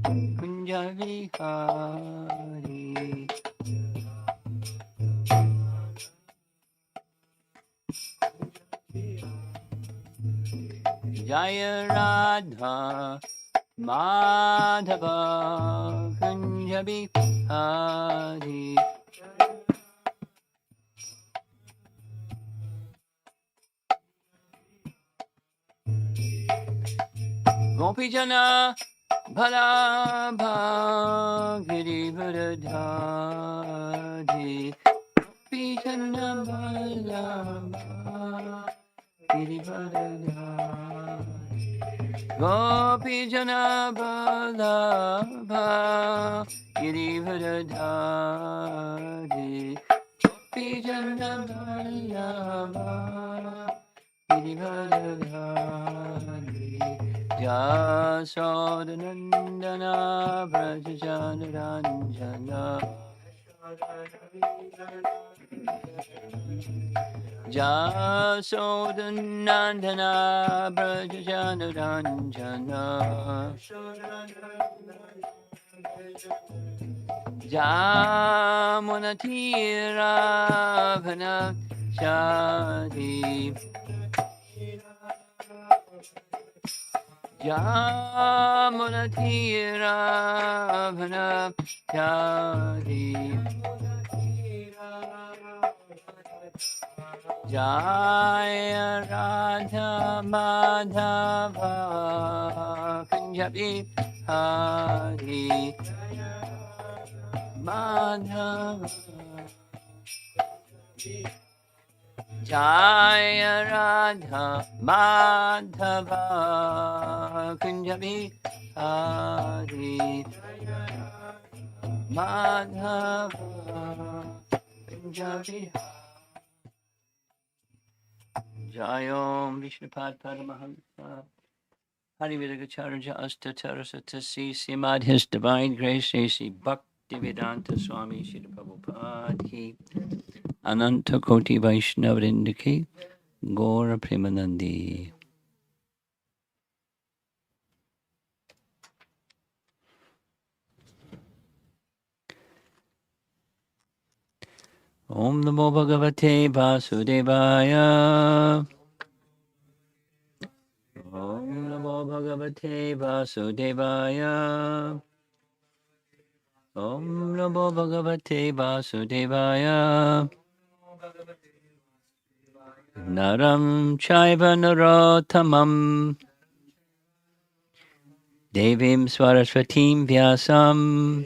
Kunja Vihari. Jaya Radha Madhava Kunja Vihari. Gopijana Bala Bhagiri Varadhari. Gopijana Bala Bhagiri Varadhari. Gopijana Vallabha Girivardhari. Gopijana Vallabha Girivardhari. Jasodanandana Brajajanaranjana. Jasodanandana Brajajanaranjana. Jamunatiravana Shadi. Jamunatiravana Shadi. Jaya Radha Madhava Punjabi Hari. Madhava Jaya Radha Madhava Punjabi Hari. Madhava Punjabi Jayom Vishnupad Paramahamsa Harividagacharya Astatarasatasi Simad His Divine Grace A.C. Bhaktivedanta Swami Shri Prabhupada Ki Ananta Koti Vaishnavrinda Ki Gora Premanandi. Om Namo Bhagavate Vasudevaya. Om Namo Bhagavate Vasudevaya. Om Namo Bhagavate Vasudevaya. Naram Chaiva Narottamam Devim Swaraswatim Vyasam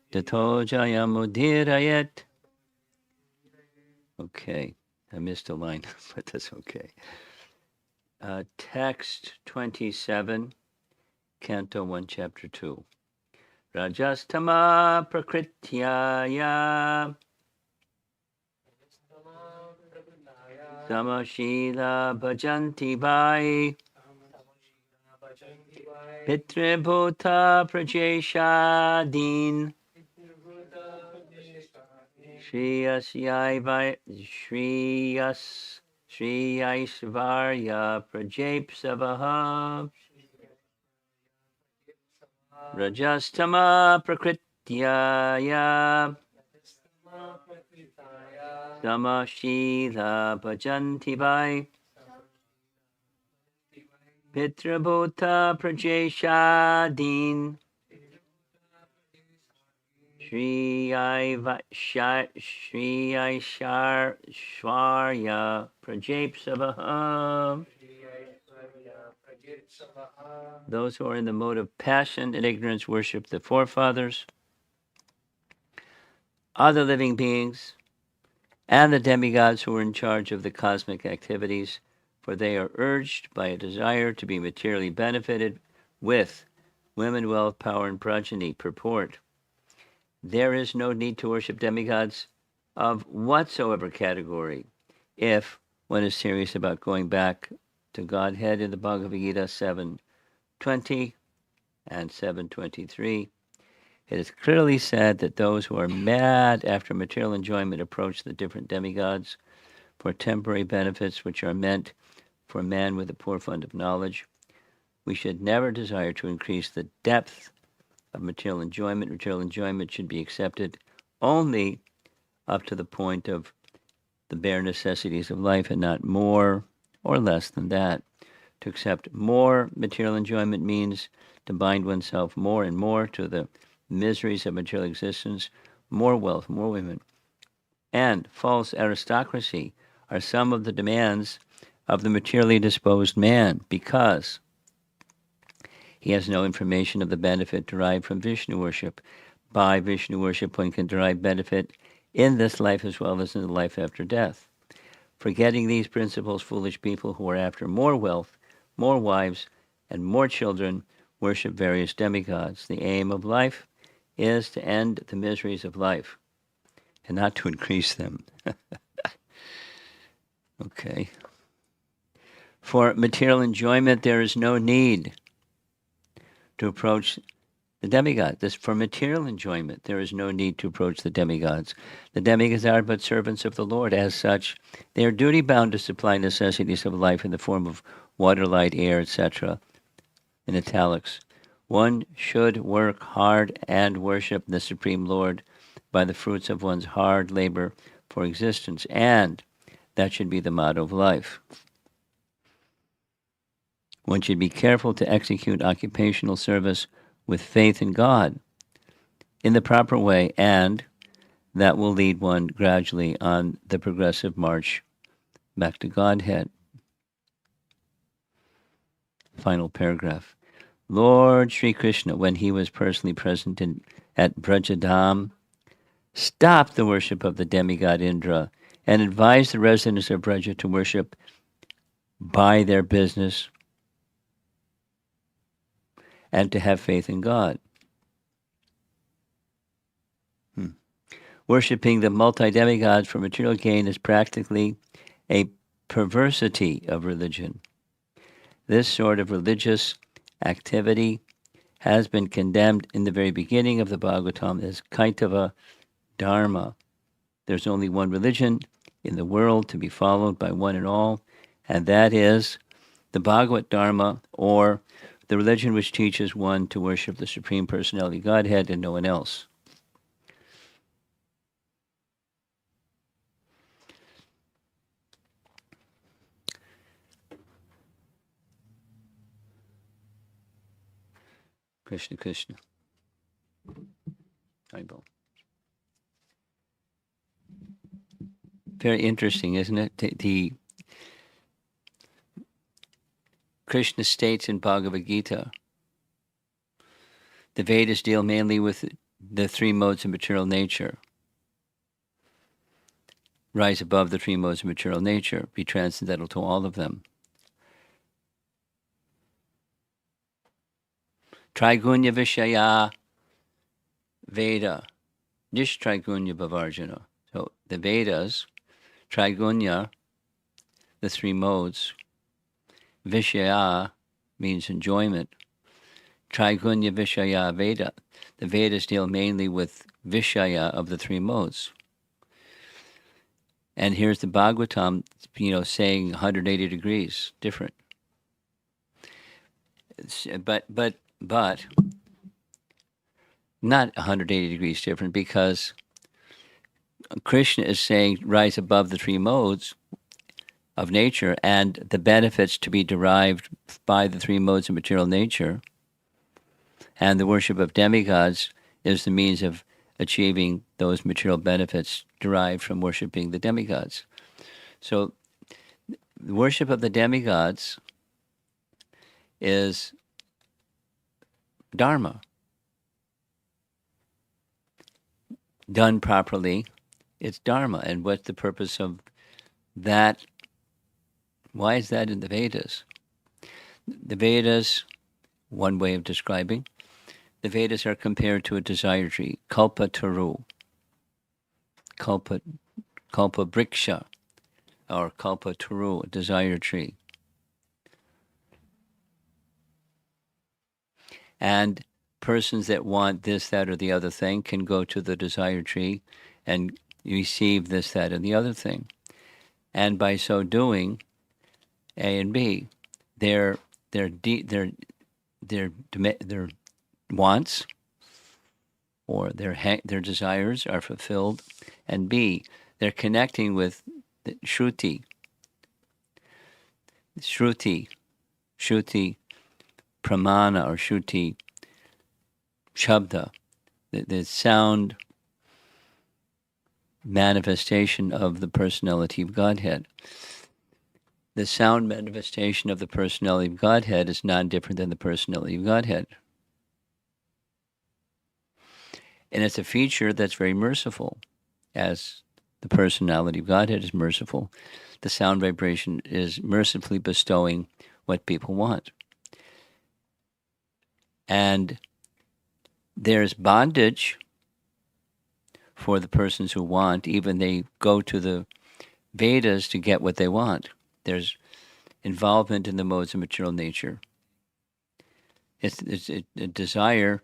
Tato Jayamudirayat. Okay, I missed a line, but that's okay. Text 27, Canto 1, Chapter 2. Rajastama Prakrityaya Samashila Bhajanti Vai Pitribhuta Prajesha Shriyaisvarya Prajapsavaha Rajastama Prakrityaya Samashila Bhajanti Vai Pitrabhota Prajesha Shriyaishwarya Prajapsavaha. Those who are in the mode of passion and ignorance worship the forefathers, other living beings, and the demigods who are in charge of the cosmic activities, for they are urged by a desire to be materially benefited with women, wealth, power, and progeny. Purport: there is no need to worship demigods of whatsoever category if one is serious about going back to Godhead. In the Bhagavad Gita 7:20 and 7:23, it is clearly said that those who are mad after material enjoyment approach the different demigods for temporary benefits which are meant for man with a poor fund of knowledge. We should never desire to increase the depth of material enjoyment. Material enjoyment should be accepted only up to the point of the bare necessities of life and not more or less than that. To accept more material enjoyment means to bind oneself more and more to the miseries of material existence, more wealth, more women, and false aristocracy are some of the demands of the materially disposed man because he has no information of the benefit derived from Vishnu worship. By Vishnu worship, one can derive benefit in this life as well as in the life after death. Forgetting these principles, foolish people who are after more wealth, more wives, and more children worship various demigods. The aim of life is to end the miseries of life and not to increase them. Okay. For material enjoyment, there is no need to approach the demigods. For material enjoyment, there is no need to approach the demigods. The demigods are but servants of the Lord. As such, they are duty-bound to supply necessities of life in the form of water, light, air, etc. In italics. One should work hard and worship the Supreme Lord by the fruits of one's hard labor for existence, and that should be the motto of life. One should be careful to execute occupational service with faith in God in the proper way, and that will lead one gradually on the progressive march back to Godhead. Final paragraph. Lord Sri Krishna, when he was personally present at Brajadam, stopped the worship of the demigod Indra and advised the residents of Braja to worship by their business and to have faith in God. Worshipping the multi-demigods for material gain is practically a perversity of religion. This sort of religious activity has been condemned in the very beginning of the Bhagavatam as Kaitava Dharma. There's only one religion in the world to be followed by one and all, and that is the Bhagavat Dharma, or the religion which teaches one to worship the Supreme Personality Godhead and no one else. Krishna Krishna. Haribol. Very interesting, isn't it? The Krishna states in Bhagavad Gita, the Vedas deal mainly with the three modes of material nature. Rise above the three modes of material nature, be transcendental to all of them. Trigunya Vishaya Veda, Nishtrigunya Bhavarjana. So the Vedas, Trigunya, the three modes, Vishaya means enjoyment. Trigunya Vishaya Veda. The Vedas deal mainly with Vishaya of the three modes. And here's the Bhagavatam, saying 180 degrees different. But not 180 degrees different, because Krishna is saying rise above the three modes of nature and the benefits to be derived by the three modes of material nature, and the worship of demigods is the means of achieving those material benefits derived from worshiping the demigods. So the worship of the demigods is dharma. Done properly, it's dharma. And what's the purpose of that? Why is that in the Vedas? The Vedas, one way of describing, the Vedas are compared to a desire tree, kalpataru, kalpa briksha, or kalpataru, a desire tree. And persons that want this, that, or the other thing can go to the desire tree and receive this, that, and the other thing. And by so doing, A and B, their wants or their desires are fulfilled, and B, they're connecting with the Shruti, Pramana, or Shruti Shabda, the sound manifestation of the personality of Godhead. The sound manifestation of the personality of Godhead is not different than the personality of Godhead. And it's a feature that's very merciful. As the personality of Godhead is merciful, the sound vibration is mercifully bestowing what people want. And there's bondage for the persons who want, even they go to the Vedas to get what they want. There's involvement in the modes of material nature. It's a desire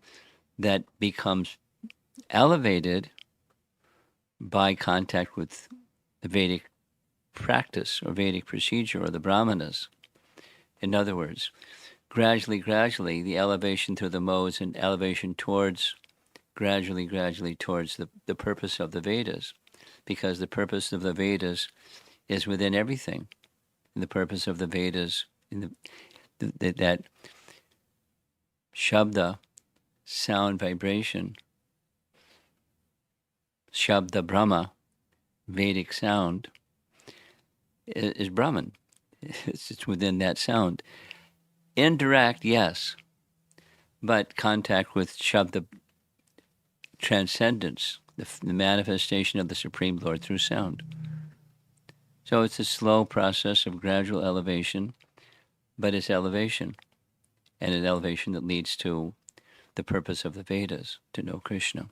that becomes elevated by contact with the Vedic practice or Vedic procedure or the Brahmanas. In other words, gradually, the elevation through the modes and elevation towards, gradually towards the purpose of the Vedas, because the purpose of the Vedas is within everything. And the purpose of the Vedas, that Shabda, sound vibration, Shabda Brahma, Vedic sound, is Brahman. It's within that sound. Indirect, yes, but contact with Shabda transcendence, the manifestation of the Supreme Lord through sound. So it's a slow process of gradual elevation, but it's elevation, and an elevation that leads to the purpose of the Vedas, to know Krishna.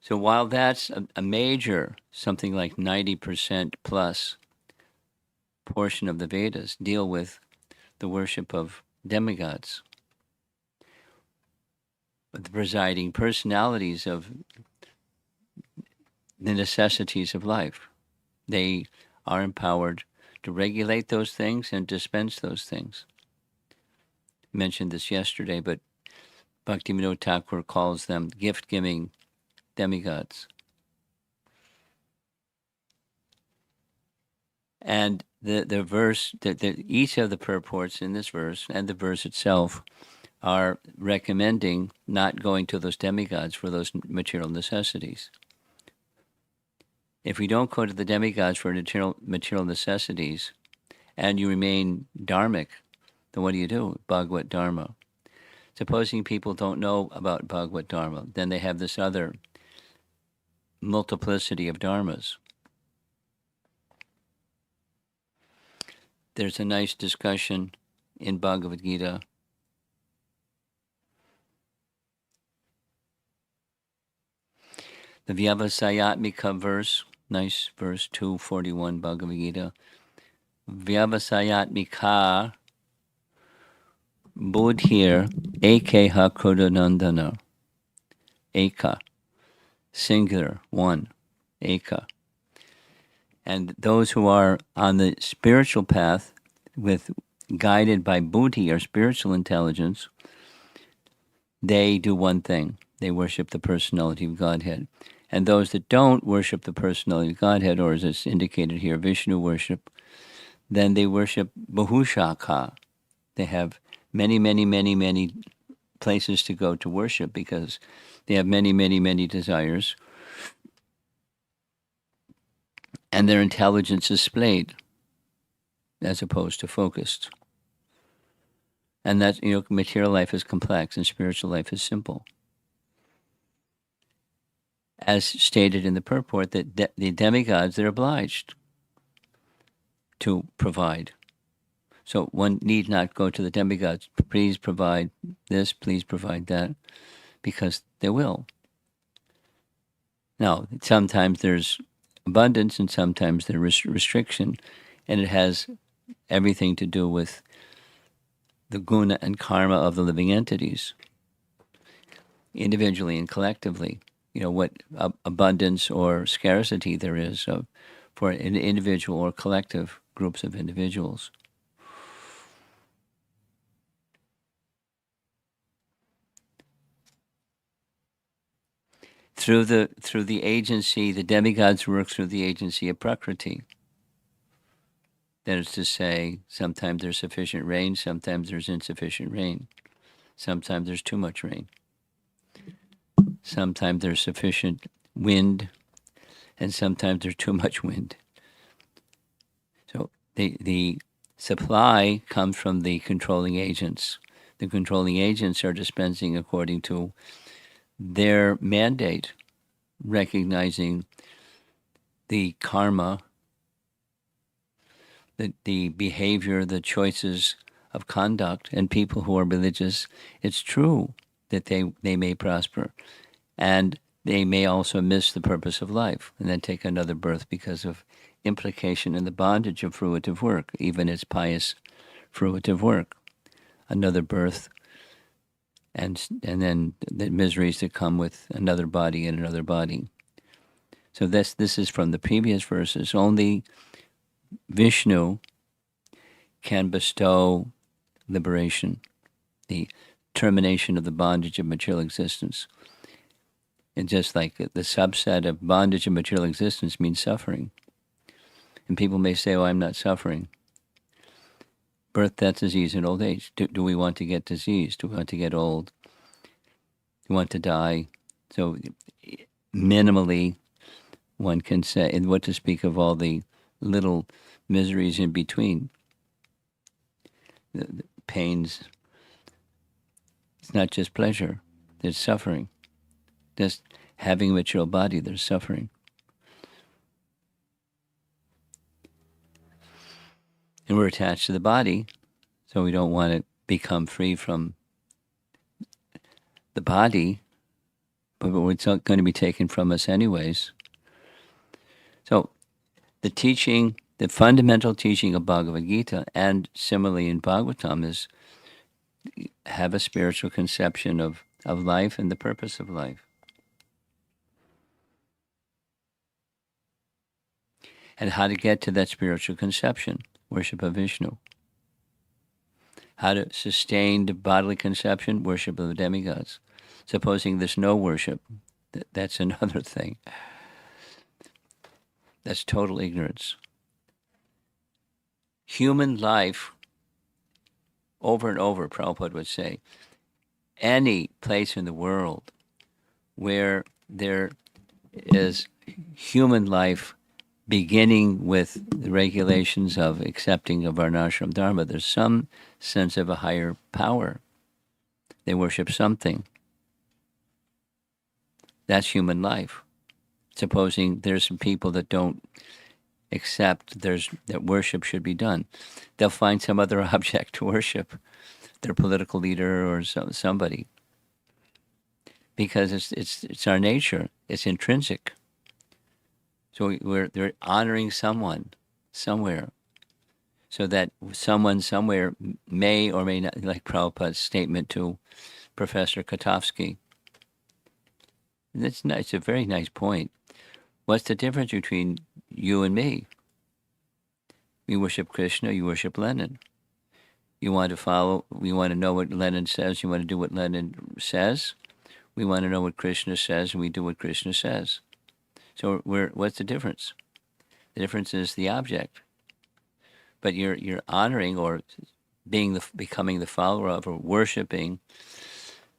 So while that's a major, something like 90% plus portion of the Vedas deal with the worship of demigods, the presiding personalities of the necessities of life. They are empowered to regulate those things and dispense those things. I mentioned this yesterday, but Bhaktivinoda Thakur calls them gift-giving demigods. And the verse, each of the purports in this verse and the verse itself are recommending not going to those demigods for those material necessities. If we don't go to the demigods for material necessities and you remain dharmic, then what do? Bhagavad Dharma. Supposing people don't know about Bhagavad Dharma, then they have this other multiplicity of dharmas. There's a nice discussion in Bhagavad Gita the Vyavasayatmika verse, nice verse 241 Bhagavad Gita. Vyavasayatmika Bodhir Ekeha Krodanandana. Eka. Singular, one. Eka. And those who are on the spiritual path guided by buddhi or spiritual intelligence, they do one thing. They worship the personality of Godhead. And those that don't worship the personality of Godhead, or as it's indicated here, Vishnu worship, then they worship Bahushaka. They have many places to go to worship because they have many desires. And their intelligence is splayed as opposed to focused. And that, material life is complex and spiritual life is simple. As stated in the purport, that the demigods, they're obliged to provide. So one need not go to the demigods, please provide this, please provide that, because they will. Now, sometimes there's abundance and sometimes there's restriction, and it has everything to do with the guna and karma of the living entities, individually and collectively. What abundance or scarcity there is for an individual or collective groups of individuals. through the agency, the demigods work through the agency of Prakriti. That is to say, sometimes there's sufficient rain, sometimes there's insufficient rain, sometimes there's too much rain, sometimes there's sufficient wind, and sometimes there's too much wind. So the supply comes from the controlling agents. The controlling agents are dispensing according to their mandate, recognizing the karma, the behavior, the choices of conduct. And people who are religious, it's true that they may prosper. And they may also miss the purpose of life and then take another birth because of implication in the bondage of fruitive work, even its pious fruitive work. Another birth, and then the miseries that come with another body and another body. So this is from the previous verses. Only Vishnu can bestow liberation, the termination of the bondage of material existence. And just like the subset of bondage of material existence means suffering. And people may say, oh, I'm not suffering. Birth, death, disease, and old age. Do we want to get diseased? Do we want to get old? Do we want to die? So minimally, one can say, and what to speak of all the little miseries in between. The pains. It's not just pleasure. There's suffering. Just having a material body, there's suffering. And we're attached to the body, so we don't want to become free from the body, but it's not going to be taken from us anyways. So the teaching, the fundamental teaching of Bhagavad Gita, and similarly in Bhagavatam, is have a spiritual conception of life and the purpose of life. And how to get to that spiritual conception, worship of Vishnu. How to sustain the bodily conception, worship of the demigods. Supposing there's no worship, that's another thing. That's total ignorance. Human life, over and over, Prabhupada would say, any place in the world where there is human life beginning with the regulations of accepting of Varnashram Dharma, there's some sense of a higher power. They worship something. That's human life. Supposing there's some people that don't accept that worship should be done, they'll find some other object to worship, their political leader or somebody, because it's our nature. It's intrinsic. So they're honoring someone somewhere, so that someone somewhere may or may not, like Prabhupada's statement to Professor Kotovsky. That's nice. It's a very nice point. What's the difference between you and me? We worship Krishna, you worship Lenin. You want to know what Lenin says, you want to do what Lenin says. We want to know what Krishna says, and we do what Krishna says. So what's the difference? The difference is the object. But you're honoring or becoming the follower of or worshiping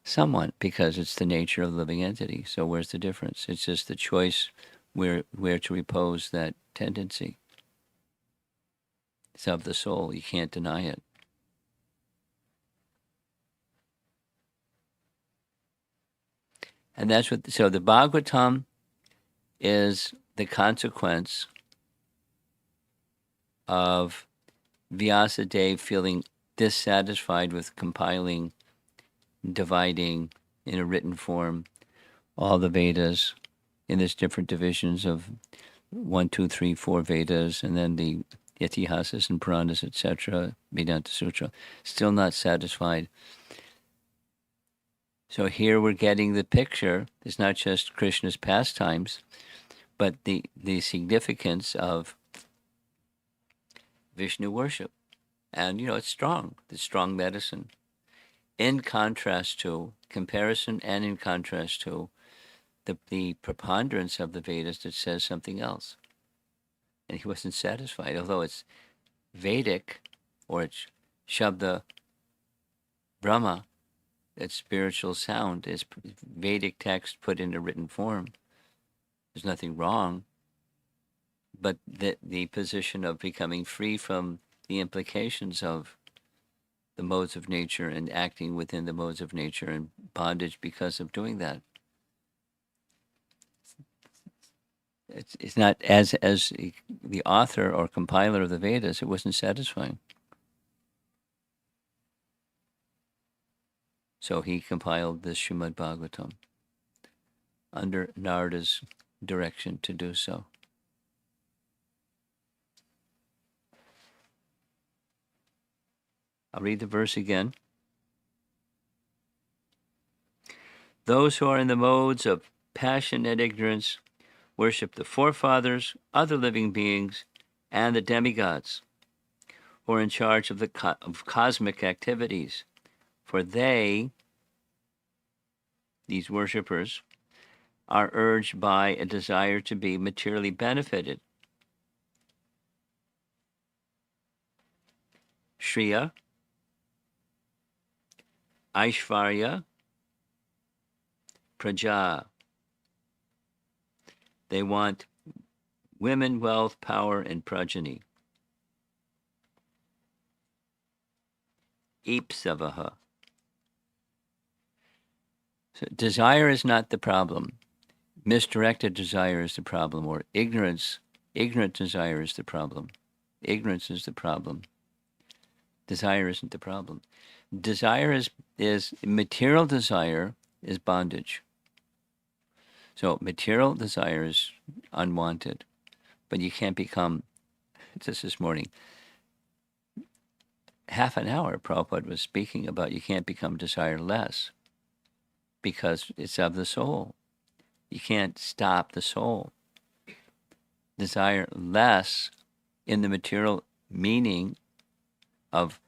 someone because it's the nature of the living entity. So where's the difference? It's just the choice where to repose that tendency. It's of the soul. You can't deny it. And that's what. So the Bhagavatam is the consequence of Vyasadeva feeling dissatisfied with compiling, dividing in a written form all the Vedas in its different divisions of 1, 2, 3, 4 Vedas, and then the Itihasas and Puranas, etc., Vedanta Sutra. Still not satisfied. So here we're getting the picture. It's not just Krishna's pastimes, but the significance of Vishnu worship. And, it's strong. It's strong medicine. In contrast to, comparison and in contrast to, the preponderance of the Vedas that says something else. And he wasn't satisfied, although it's Vedic or it's Shabda Brahma, it's spiritual sound, it's Vedic text put into written form. There's nothing wrong, but the position of becoming free from the implications of the modes of nature and acting within the modes of nature and bondage because of doing that. It's not as the author or compiler of the Vedas, it wasn't satisfying. So he compiled this Srimad Bhagavatam under Narada's direction to do so. I'll read the verse again. Those who are in the modes of passion and ignorance worship the forefathers, other living beings, and the demigods, who are in charge of of cosmic activities. For they, these worshippers, are urged by a desire to be materially benefited. Shriya, Aishvarya, Praja. They want women, wealth, power, and progeny. Ipsavaha. So desire is not the problem. Misdirected desire is the problem, or ignorant desire is the problem. Ignorance is the problem. Desire isn't the problem. Desire is material desire is bondage. So material desire is unwanted, but you can't become, just this morning, half an hour Prabhupada was speaking about you can't become desireless because it's of the soul. You can't stop the soul. Desire less in the material meaning of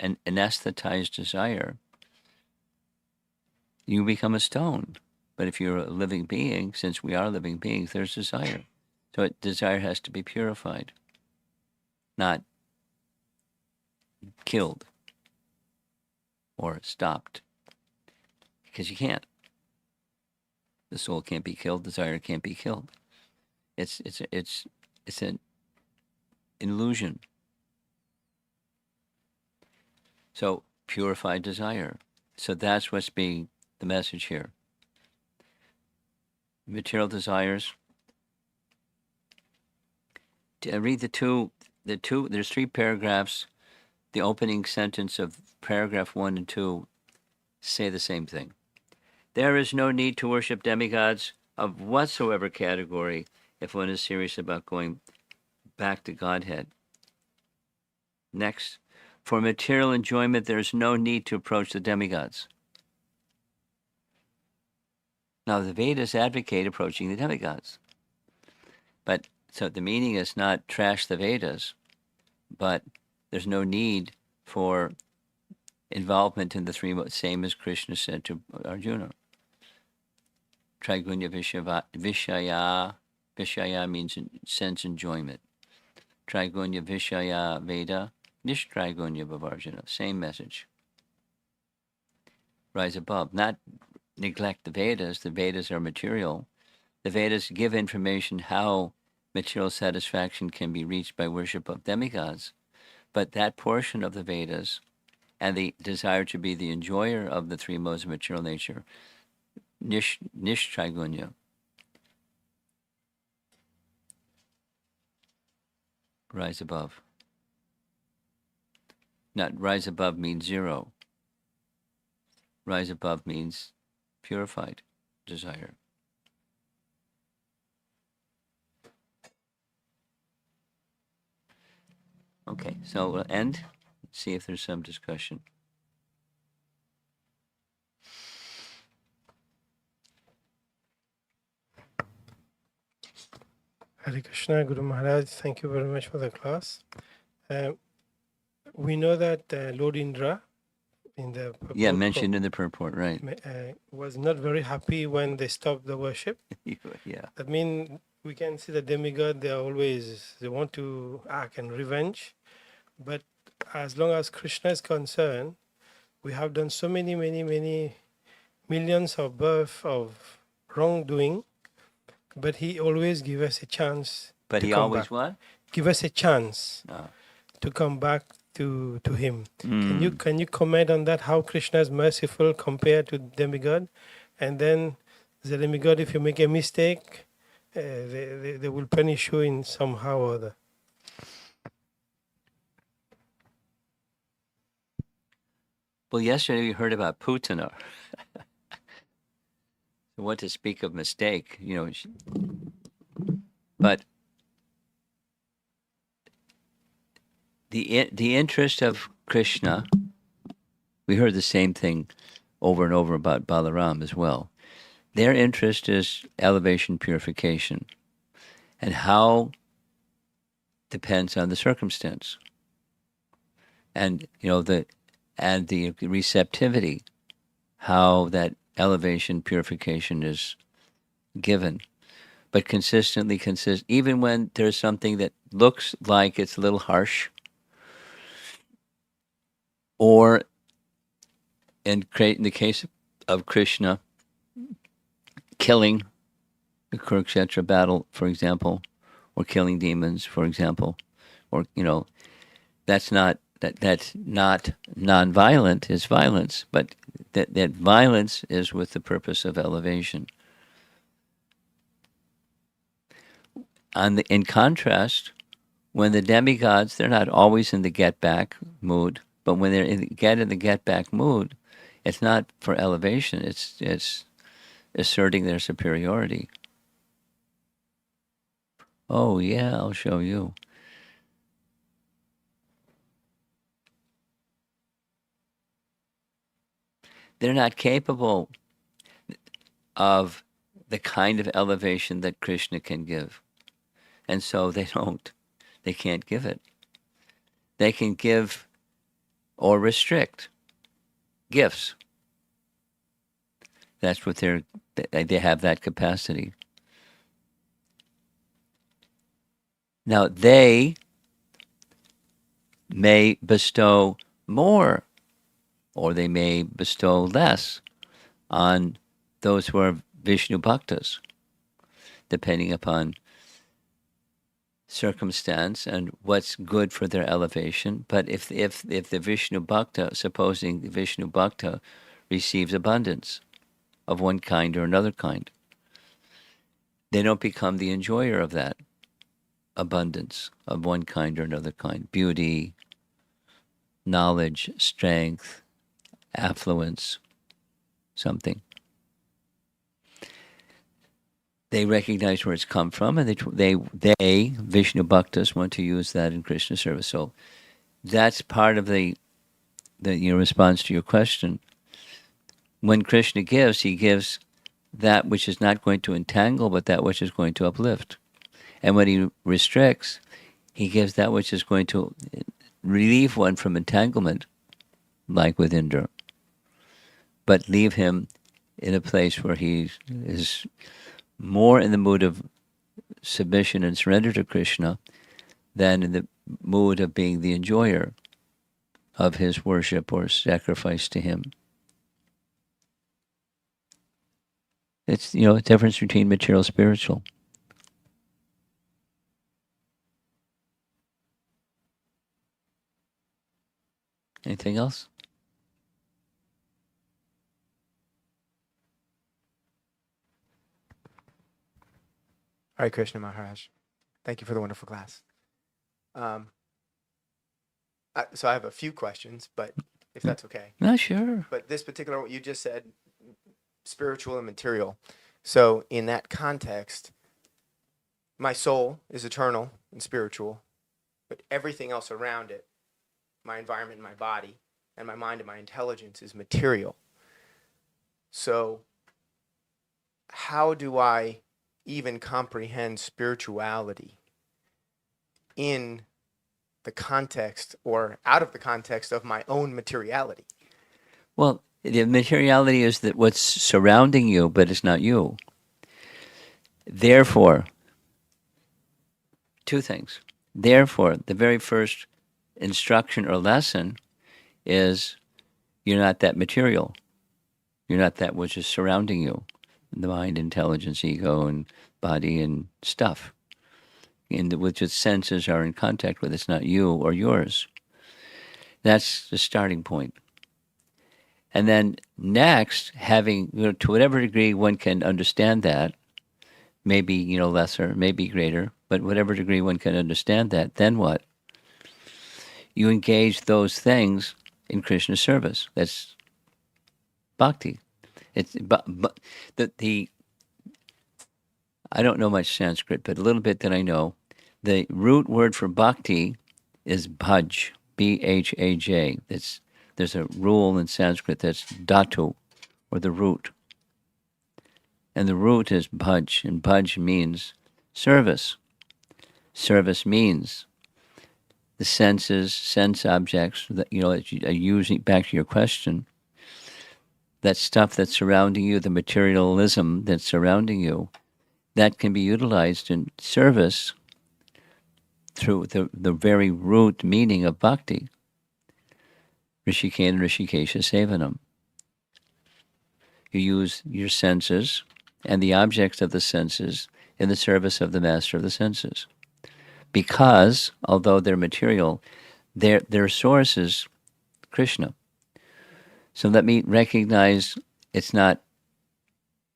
an anesthetized desire, you become a stone. But if you're a living being, since we are living beings, there's desire. So desire has to be purified, not killed or stopped, because you can't. The soul can't be killed. Desire can't be killed. It's an illusion. So purified desire. So that's what's being the message here. Material desires. To read there's 3 paragraphs. The opening sentence of paragraph 1 and 2 say the same thing. There is no need to worship demigods of whatsoever category if one is serious about going back to Godhead. Next, for material enjoyment, there is no need to approach the demigods. Now, the Vedas advocate approaching the demigods. But so the meaning is not trash the Vedas, but there's no need for involvement in the 3 modes, same as Krishna said to Arjuna. Trigunya Vishaya. Vishaya means sense enjoyment. Trigunya Vishaya Veda. Nishtrigunya Bhavarjana. Same message. Rise above. Not neglect the Vedas. The Vedas are material. The Vedas give information how material satisfaction can be reached by worship of demigods. But that portion of the Vedas and the desire to be the enjoyer of the 3 modes of material nature, Nishtrigunya, rise above. Not rise above means 0. Rise above means purified desire. Okay, so we'll end. See if there's some discussion. Hare Krishna, Guru Maharaj, thank you very much for the class. We know that Lord Indra in the Yeah, purport, mentioned in the purport, right? was not very happy when they stopped the worship. Yeah. That means we can see the demigod, they want to act in revenge. But as long as Krishna is concerned, we have done so many millions of birth of wrongdoing, but he always give us a chance But to he come back. always what? Give us a chance Oh. to come back to him. Mm. Can you comment on that? How Krishna is merciful compared to demigod, and then the demigod, if you make a mistake, they will punish you in somehow or other. Well, yesterday we heard about Putana. What to speak of mistake, but the interest of Krishna, we heard the same thing over and over about Balaram as well. Their interest is elevation, purification, and how depends on the circumstance, and the receptivity, how that elevation, purification is given, but consistently even when there's something that looks like it's a little harsh, or in the case of Krishna, killing the Kurukshetra battle, for example, or killing demons, for example, or that's not non-violent. It's violence, but that violence is with the purpose of elevation. In contrast, when the demigods, they're not always in the get back mood, but when they're in the get back mood, it's not for elevation. It's asserting their superiority. Oh yeah, I'll show you. They're not capable of the kind of elevation that Krishna can give, and so they don't. They can't give it. They can give or restrict gifts. That's what they have that capacity. Now they may bestow more or they may bestow less on those who are Vishnu Bhaktas, depending upon circumstance and what's good for their elevation. But if the Vishnu Bhakta, supposing the Vishnu Bhakta receives abundance of one kind or another kind, they don't become the enjoyer of that abundance of one kind or another kind. Beauty, knowledge, strength, affluence, something. They recognize where it's come from, and they Vishnu Bhaktas want to use that in Krishna service. So that's part of the response to your question. When Krishna gives, he gives that which is not going to entangle, but that which is going to uplift. And when he restricts, he gives that which is going to relieve one from entanglement, like with Indra, but leave him in a place where he is more in the mood of submission and surrender to Krishna than in the mood of being the enjoyer of his worship or sacrifice to him. It's a difference between material and spiritual. Anything else? Hare Krishna Maharaj. Thank you for the wonderful class. So I have a few questions, but if that's okay. No, sure. But this particular, what you just said, spiritual and material. So in that context, my soul is eternal and spiritual, but everything else around it, my environment, my body, and my mind and my intelligence is material. So how do I even comprehend spirituality in the context or out of the context of my own materiality? Well, the materiality is that what's surrounding you, but it's not you. Therefore, two things. Therefore, the very first instruction or lesson is you're not that material. You're not that which is surrounding you, the mind, intelligence, ego, and body and stuff, and which its senses are in contact with. It's not you or yours. That's the starting point. And then next, having, to whatever degree one can understand that, maybe, lesser, maybe greater, but whatever degree one can understand that, then what? You engage those things in Krishna service. That's bhakti. It's but the I don't know much Sanskrit, but a little bit that I know, the root word for bhakti is bhaj, Bhaj. There's a rule in Sanskrit that's dhatu, or the root. And the root is bhaj, and bhaj means service. Service means the senses, sense objects, that, using, back to your question, that stuff that's surrounding you, the materialism that's surrounding you, that can be utilized in service through the very root meaning of bhakti. Rishikena Rishikesha Sevanam. You use your senses and the objects of the senses in the service of the master of the senses. Because, although they're material, their source is Krishna. So let me recognize it's not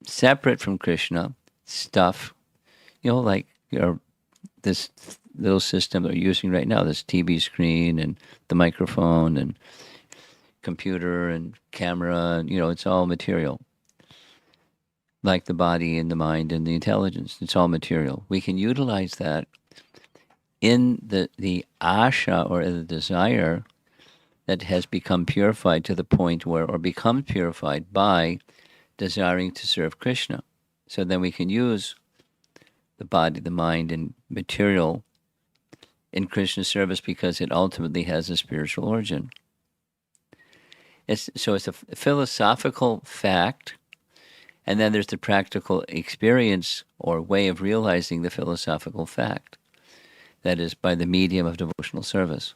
separate from Krishna stuff, like this little system that we're using right now, this TV screen and the microphone and computer and camera, and it's all material. Like the body and the mind and the intelligence, it's all material. We can utilize that in the asha, or the desire that has become purified to the point where, or becomes purified by desiring to serve Krishna. So then we can use the body, the mind, and material in Krishna's service because it ultimately has a spiritual origin. It's a philosophical fact, and then there's the practical experience or way of realizing the philosophical fact. That is by the medium of devotional service.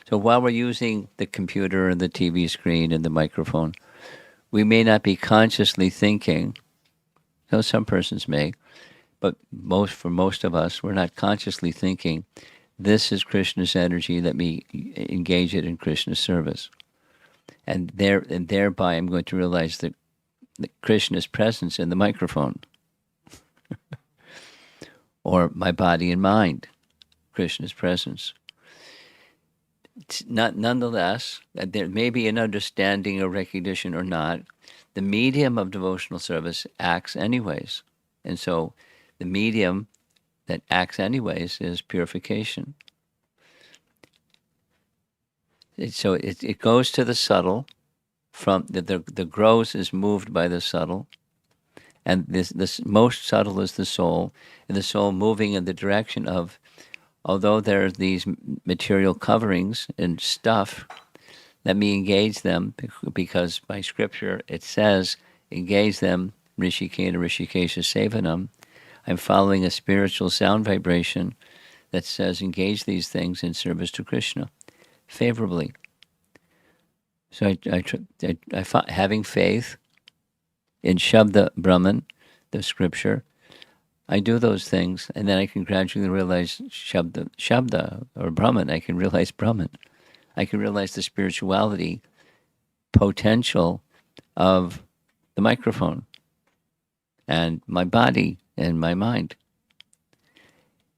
So while we're using the computer and the TV screen and the microphone, we may not be consciously thinking, some persons may, but for most of us, we're not consciously thinking, this is Krishna's energy, let me engage it in Krishna's service. And thereby I'm going to realize that Krishna's presence in the microphone or my body and mind, Krishna's presence. Nonetheless, there may be an understanding or recognition or not, the medium of devotional service acts anyways. And so the medium that acts anyways is purification. It goes to the subtle, from the gross is moved by the subtle, and this most subtle is the soul, and the soul moving in the direction of, although there are these material coverings and stuff, let me engage them, because by scripture it says, engage them, Rishikena Rishikesha Sevanam. I'm following a spiritual sound vibration that says, engage these things in service to Krishna favorably. So having faith in Shabda Brahman, the scripture, I do those things, and then I can gradually realize Shabda, or Brahman. I can realize Brahman. I can realize the spirituality potential of the microphone and my body and my mind.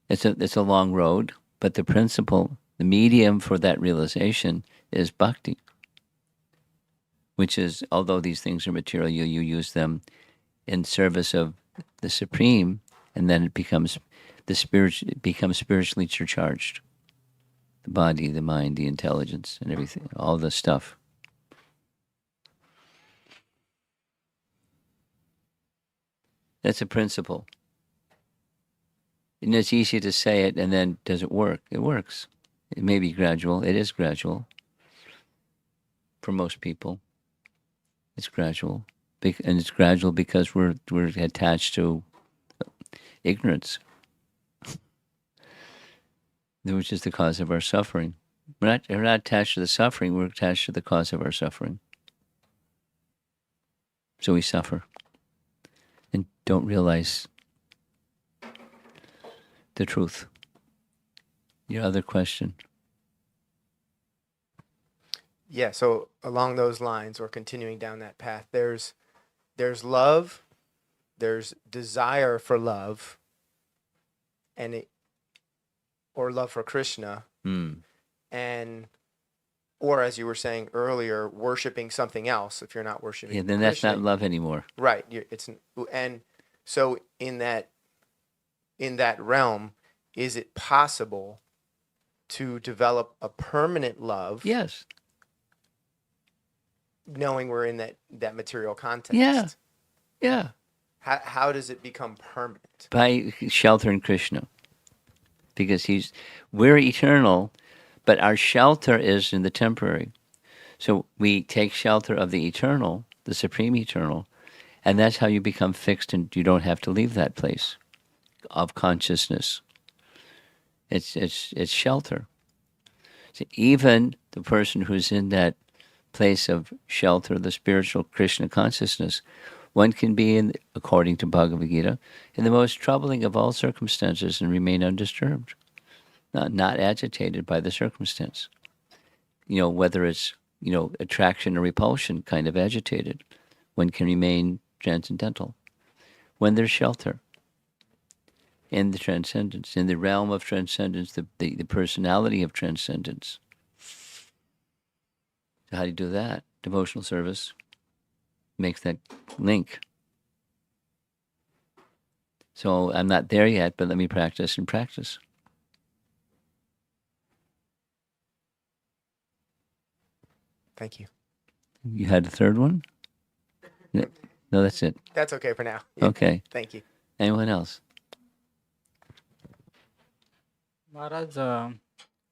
It's a long road, but the principle, the medium for that realization is bhakti, which is, although these things are material, you use them in service of the Supreme, and then it becomes spiritually charged. The body, the mind, the intelligence, and everything, all the stuff. That's a principle. And it's easy to say it, and then does it work? It works. It may be gradual. It is gradual for most people. It's gradual. And it's gradual because we're attached to ignorance, which is the cause of our suffering. We're not attached to the suffering, we're attached to the cause of our suffering. So we suffer and don't realize the truth. Your other question. Yeah, so along those lines, or continuing down that path, there's love, there's desire for love, or love for Krishna, and or as you were saying earlier, worshiping something else if you're not worshiping. Yeah, then Krishna, that's not love anymore. right. And so in that realm, is it possible to develop a permanent love? Yes. Knowing we're in that material context. Yeah. Yeah. How does it become permanent? By shelter in Krishna. Because we're eternal, but our shelter is in the temporary. So we take shelter of the eternal, the supreme eternal, and that's how you become fixed, and you don't have to leave that place of consciousness. It's shelter. So even the person who's in that place of shelter, the spiritual Krishna consciousness, one can be in, according to Bhagavad Gita, in the most troubling of all circumstances and remain undisturbed, not agitated by the circumstance. Whether it's attraction or repulsion, kind of agitated. One can remain transcendental when there's shelter in the transcendence, in the realm of transcendence, the personality of transcendence. So how do you do that? Devotional service makes that link. So I'm not there yet, but let me practice and practice. Thank you. You had a third one? No, that's it. That's okay for now. Okay. Thank you. Anyone else? Maharaj,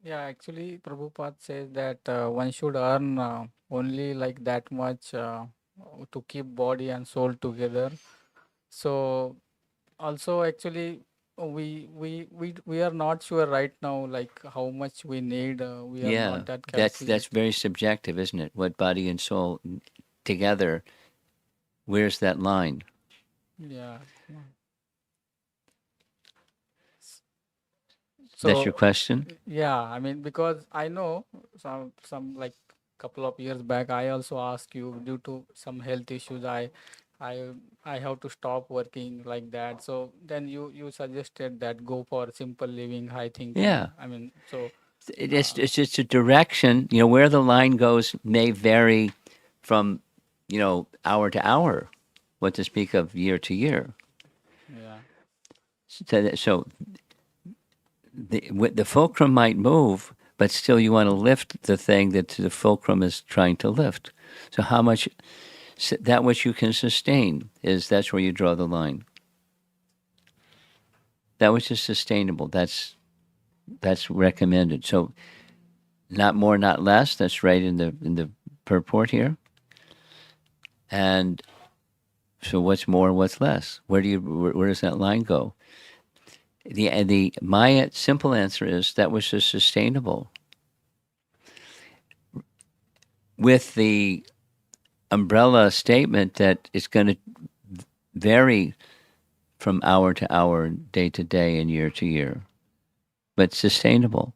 yeah, actually, Prabhupada says that one should earn only like that much to keep body and soul together. So, also, actually, we are not sure right now, like how much we need. We are Yeah, not that that's calculated. very subjective, isn't it? What body and soul together, where's that line? Yeah. That's your So, question? yeah, I mean, because I know some like couple of years back, I also asked you due to some health issues, I I have to stop working like that. So then you suggested that go for simple living, high thinking. Yeah. I mean, so It's just a direction. Where the line goes may vary from, hour to hour, what to speak of year to year. yeah, So the fulcrum might move, but still you want to lift the thing that the fulcrum is trying to lift. So how much, that which you can sustain, that's where you draw the line. That which is sustainable, that's recommended. So not more, not less. That's right in the purport here. And so what's more, what's less? Where does that line go? My simple answer is that which is sustainable, with the umbrella statement that it's going to vary from hour to hour, day to day, and year to year, but sustainable.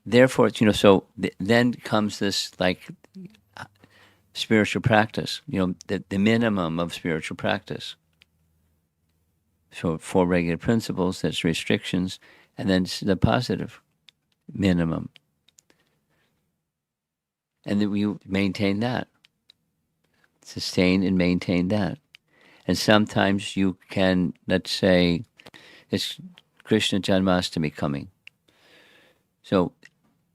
Therefore, so then comes this like spiritual practice, the minimum of spiritual practice. So 4 regular principles, that's restrictions, and then the positive minimum. And then we maintain that. Sustain and maintain that. And sometimes you can, let's say, it's Krishna Janmashtami coming. So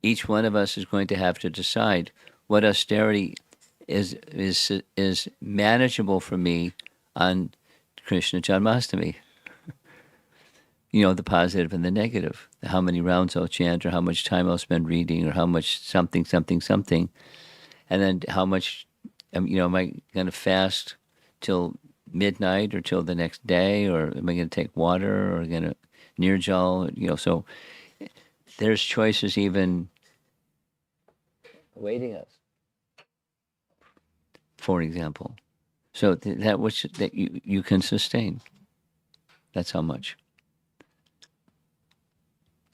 each one of us is going to have to decide what austerity is manageable for me on Krishna Janmashtami. The positive and the negative. How many rounds I'll chant, or how much time I'll spend reading, or how much something. And And then how much, am I going to fast till midnight or till the next day, or am I going to take water or going to nirjal? So there's choices even awaiting us, for example. So that which that you can sustain. That's how much.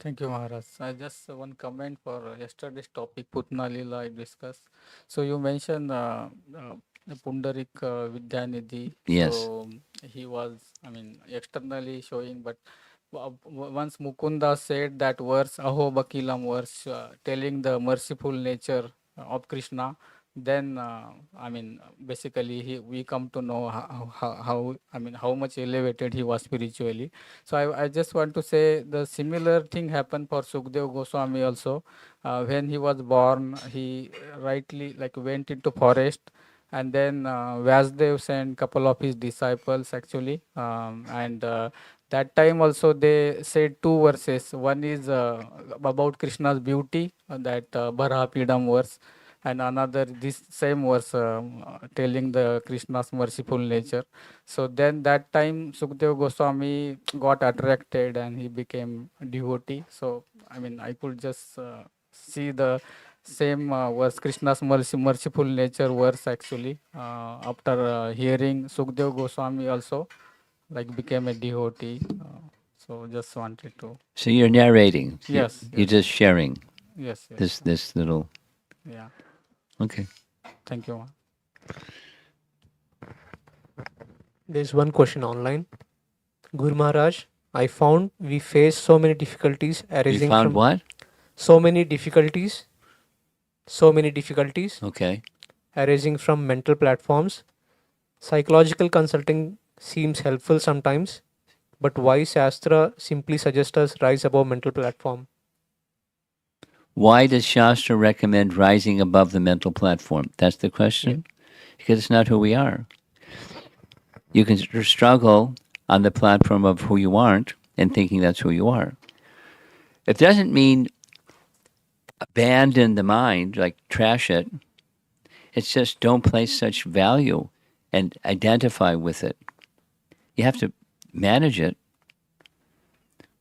Thank you, Maharaj. I just one comment for yesterday's topic, Putna Lila I discussed. So you mentioned the Pundarik Vidyanidhi. Yes. So he was, externally showing, but once Mukunda said that verse, Aho Bakilam verse, telling the merciful nature of Krishna, then basically we come to know how much elevated he was spiritually. So I just want to say the similar thing happened for Sukdev Goswami also. When he was born, he rightly like went into forest, and then Vyasdev sent couple of his disciples actually, and that time also they said two verses. One is about Krishna's beauty, that Bharapidam verse, and another this same verse telling the Krishna's merciful nature. So then that time Sukdev Goswami got attracted and he became devotee. So I could just see the same verse, Krishna's merciful nature verse actually. After hearing Sukdev Goswami also like became a devotee. So just wanted to. So you're narrating. Yes, You're yes, just sharing yes, yes. this little. Yeah. Okay. Thank you. There's one question online. Guru Maharaj, I found we face so many difficulties You arising found from what? so many difficulties Okay. arising from mental platforms. Psychological consulting seems helpful sometimes, but why Shastra simply suggests us rise above mental platform? Why does Shastra recommend rising above the mental platform? That's the question. Because it's not who we are. You can struggle on the platform of who you aren't and thinking that's who you are. It doesn't mean abandon the mind, like trash it. It's just don't place such value and identify with it. You have to manage it.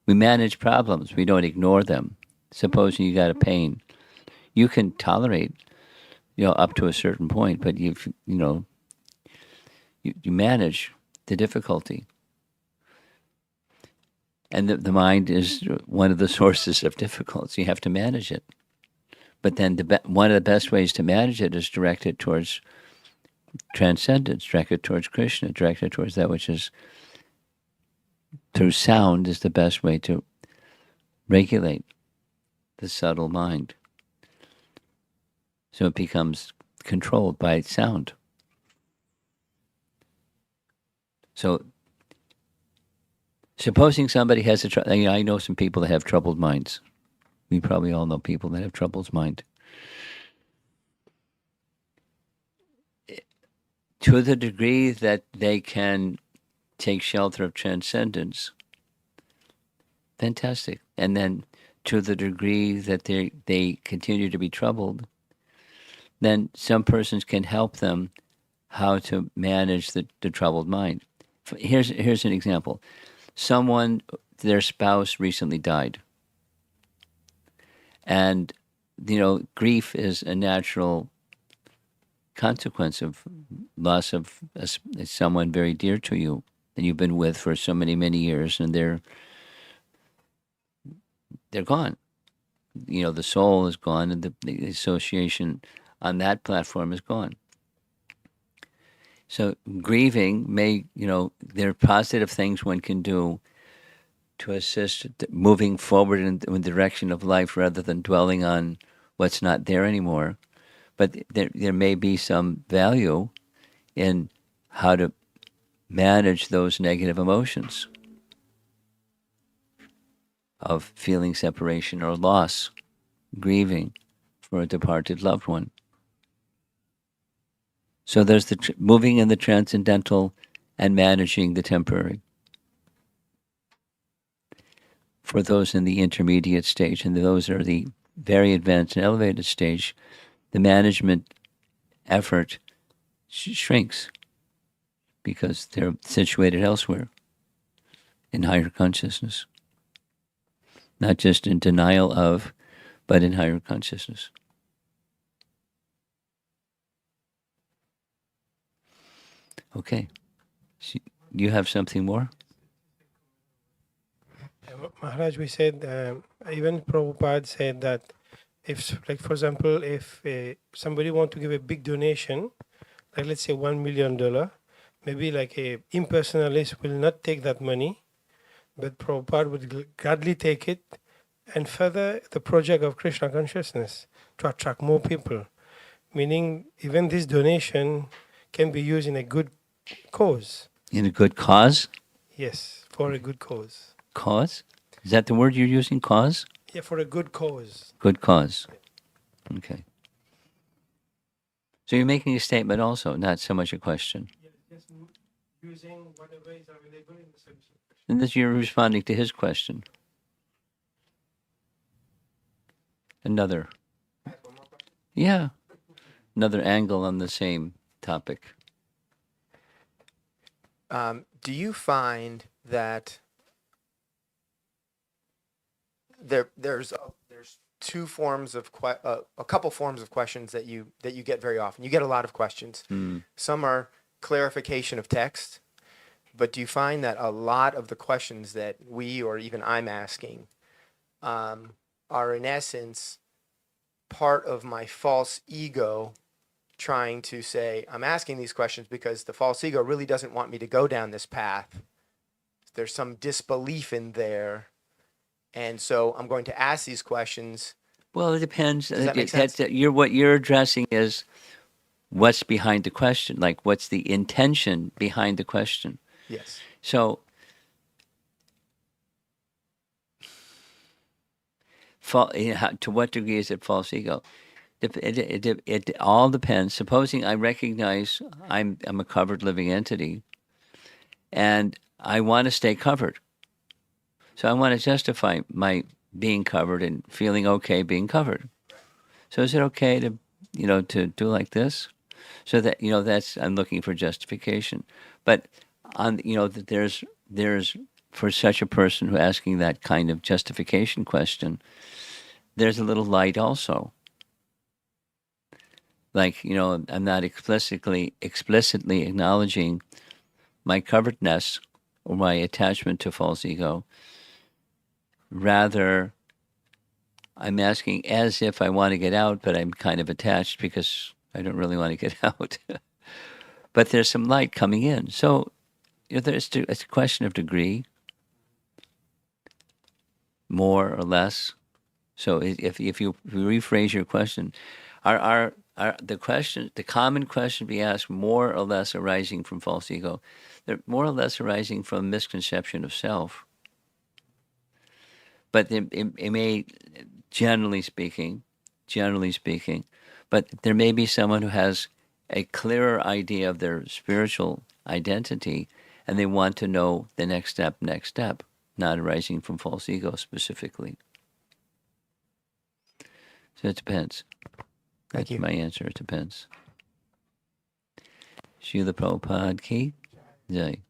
We manage problems. We don't ignore them. Supposing you got a pain, you can tolerate, up to a certain point, but you manage the difficulty. And the mind is one of the sources of difficulty. You have to manage it. But then one of the best ways to manage it is directed towards transcendence, directed towards Krishna, directed towards that which is through sound is the best way to regulate the subtle mind. So it becomes controlled by sound. So supposing somebody has I know some people that have troubled minds. We probably all know people that have troubled mind. To the degree that they can take shelter of transcendence, fantastic. And then to the degree that they continue to be troubled, then some persons can help them how to manage the troubled mind. Here's an example. Someone, their spouse recently died. And, grief is a natural consequence of loss of someone very dear to you that you've been with for so many, many years, and they're gone. The soul is gone, and the association on that platform is gone. So grieving may, there are positive things one can do to assist moving forward in the direction of life rather than dwelling on what's not there anymore. But there may be some value in how to manage those negative emotions of feeling separation or loss, grieving for a departed loved one. So there's the moving in the transcendental and managing the temporary. For those in the intermediate stage, and those are the very advanced and elevated stage, the management effort shrinks because they're situated elsewhere in higher consciousness. Not just in denial of, but in higher consciousness. Okay. So you have something more? Maharaj, we said, even Prabhupada said that if, like, for example, if somebody want to give a big donation, like let's say $1 million, maybe like a impersonalist will not take that money, but Prabhupada would gladly take it and further the project of Krishna consciousness to attract more people. Meaning, even this donation can be used in a good cause. In a good cause? Yes, for a good cause. Cause? Is that the word you're using? Cause? Yeah, for a good cause. Good cause. Okay. So you're making a statement also, not so much a question. Just using whatever is available in the service. And this you're responding to his question. Another. Yeah. Another angle on the same topic. Do you find that there's two forms of a couple forms of questions that you get very often? You get a lot of questions. Some are clarification of text, but do you find that a lot of the questions that we or even I'm asking are in essence part of my false ego trying to say, I'm asking these questions because the false ego really doesn't want me to go down this path. There's some disbelief in there. And so I'm going to ask these questions. Well, it depends. Does that make sense? What you're addressing is what's behind the question, like what's the intention behind the question. Yes. So, to what degree is it false ego? It all depends. Supposing I recognize I'm a covered living entity, and I want to stay covered. So I want to justify my being covered and feeling okay being covered. So is it okay to, to do like this? So that, that's, I'm looking for justification. But there's for such a person who asking that kind of justification question, there's a little light also. Like, I'm not explicitly acknowledging my coveredness or my attachment to false ego. Rather, I'm asking as if I want to get out, but I'm kind of attached because I don't really want to get out. But there's some light coming in. So, it's a question of degree, more or less. So if you rephrase your question, are the common question be asked more or less arising from false ego? They're more or less arising from misconception of self. But it may, generally speaking, but there may be someone who has a clearer idea of their spiritual identity, and they want to know the next step, not arising from false ego specifically. So it depends. Thank you. My answer. It depends. Srila Prabhupada ki jai.